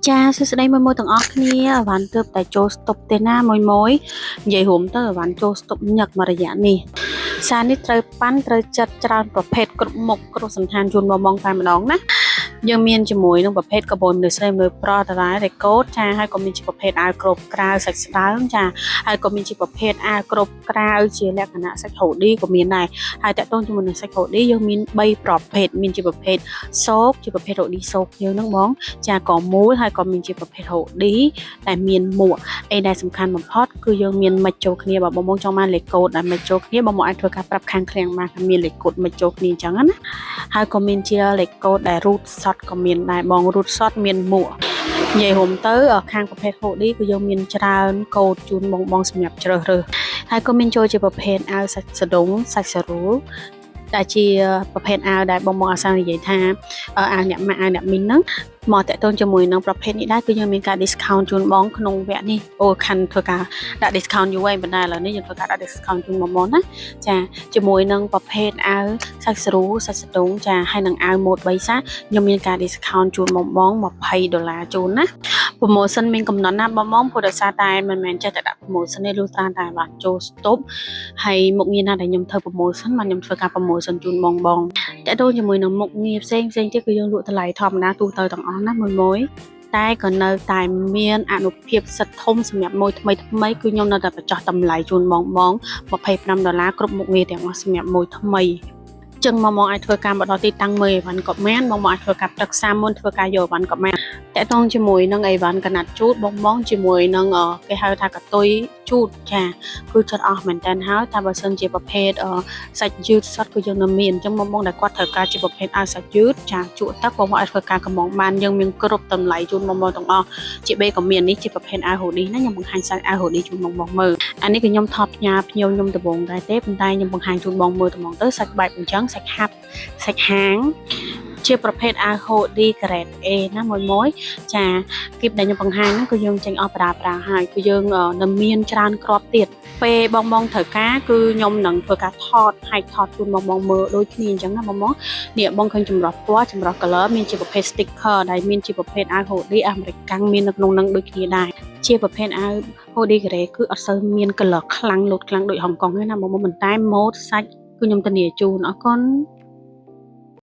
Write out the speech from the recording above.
ចាសួស្តីមួយទាំងអស់គ្នាអវ៉ាន់ទើបតែចូលស្តុបទេណាមួយនិយាយរួមទៅអវ៉ាន់ចូលស្តុបញឹកមករយៈនេះសារនេះត្រូវប៉ាន់ត្រូវចាត់ច្រើនប្រភេទគ្រប់មុខគ្រប់សន្តានជូនបងតែម្ដងណាយើងមានជាមួយនឹងប្រភេទកបូនមនុស្សស្រីមនុស្សប្រុសតារារេកូតចាហើយក៏មានជាប្រភេទអាវគ្របក្រៅសាច់ស្ដើងចាហើយក៏មានជាប្រភេទអាវគ្របក្រៅជាលក្ខណៈសាច់ហូឌីក៏មានដែរហើយតកតងជាមួយនឹងសាច់ហូឌីយើងមាន3ប្រភេទមានជាប្រភេទសោកជាប្រភេទហូឌីសោកយើងហ្នឹងបងចាក៏មូលហើយក៏មានជាប្រភេទហូឌីដែលមានមួកអីដែលសំខាន់បំផុតគឺយើងមានមិចចូលគ្នាបើបងចង់បានលេខកូដដែលមិចចូលគ្នាបងអាចធ្វើការប្រាប់ខាងឃ្លាំងបានថាមានលេខកូដមិចចូលគ្នាអញ្ចឹងណាហើយក៏មានជាលេខកូដដែលរូតសតក៏មានដែរបងរូតសតមានមួកនិយាយរួមទៅខាងប្រភេទហូឌីគឺយើងមានច្រើនកូដជូនបងសម្រាប់ជ្រើសរើសហើយក៏មានចូលជាប្រភេទអាវសាច់សដុងសាច់សារូលដែលជាប្រភេទអាវដែលបងអាសានិយាយថាអាវអ្នកម៉ាក់អាវអ្នកមីនហ្នឹងមកតកតងជាមួយនឹងប្រភេទនេះដែរគឺយើងមានការ discount ជូនបងក្នុងវគ្គនេះអូខាន់ធ្វើការដាក់ discount យូរហើយប៉ុន្តែឥឡូវនេះយើងធ្វើការដាក់ discount ជូនបងណាចាជាមួយនឹងប្រភេទអាវសាច់ស្រូសាច់ស្ទូងចាហើយនឹងអាវម៉ូត3សាខ្ញុំមានការ discount ជូនបង$20ជូនណាpromotion មានកំណត់ណាបងព្រោះដោយសារតែមិនមែនចេះតែដាក់ promotion ទេលុះត្រាតែបានចូល stop ហើយមុខងារណាដែលខ្ញុំធ្វើ promotion បានខ្ញុំធ្វើការ promotion ជូនបងតើដូចជាមួយនឹងមុខងារផ្សេងទៀតគឺយើងលក់តម្លៃធម្មតាទូទៅទាំងអស់ណាមួយតែក៏នៅតែមានអនុភាពសិទ្ធធំសម្រាប់មួយថ្មីគឺខ្ញុំនៅតែបញ្ចុះតម្លៃជូនបង$25គ្រប់មុខងារទាំងអស់សម្រាប់មួយថ្មីចឹងមកអាចធ្វើការបន្តទីតាំងមើលអីវ៉ាន់ក៏បានមកអាចធ្វើការប្រឹក្សាមុនធ្វើការយកអីវ៉ាន់ក៏បានតកតងជាមួយនឹងអីវ៉ាន់កណាត់ជូតបងជាមួយនឹងគេហៅថាកតុយជូតចាគឺចិត្តអស់មែនតើហើយថាបើសិនជាប្រភេទសាច់យឺតសតគឺយើងនៅមានអញ្ចឹងបងដែលគាត់ត្រូវការជាប្រភេទអាវសាច់យឺតចាជក់ទឹកបងអាចធ្វើការកំងបានយើងមានគ្រប់តម្លៃជូនបងទាំងអស់ជាបេក៏មាននេះជាប្រភេទអាវហូឌីណាខ្ញុំបង្ហាញសាច់អាវហូឌីជូនបងមើលអានេះគឺខ្ញុំថតផ្ញើភ្ញៀវខ្ញុំដំបងដែរទេប៉ុន្តែខ្ញុំបង្ហាញជូនបងមើលដំងទៅសាច់បែបអញ្ចឹងសាច់ហាត់សាច់ហាងជាប្រភេទអាវហូឌី grade A ណាមួយចាគីបដែលខ្ញុំបង្ហាញហ្នឹងគឺយើងចេញអស់ប្រាហើយគឺយើងនៅមានច្រើនគ្រាប់ទៀតពេលបងត្រូវការគឺខ្ញុំនឹងធ្វើការថតជូនបងមើលដូចគ្នាអញ្ចឹងណាបងនេះបងឃើញចម្រុះពណ៌ចម្រុះ color មានជាប្រភេទ sticker ដែលមានជាប្រភេទអាវហូឌីអាមេរិកាំងមាននៅក្នុងហ្នឹងដូចគ្នាដែរជាប្រភេទអាវហូឌី grade គឺអត់សូវមាន color ខ្លាំងលោតខ្លាំងដូចហុងកុងទេណាបងប៉ុន្តែម៉ូដសាច់គឺខ្ញុំធានាជូនអរគុណ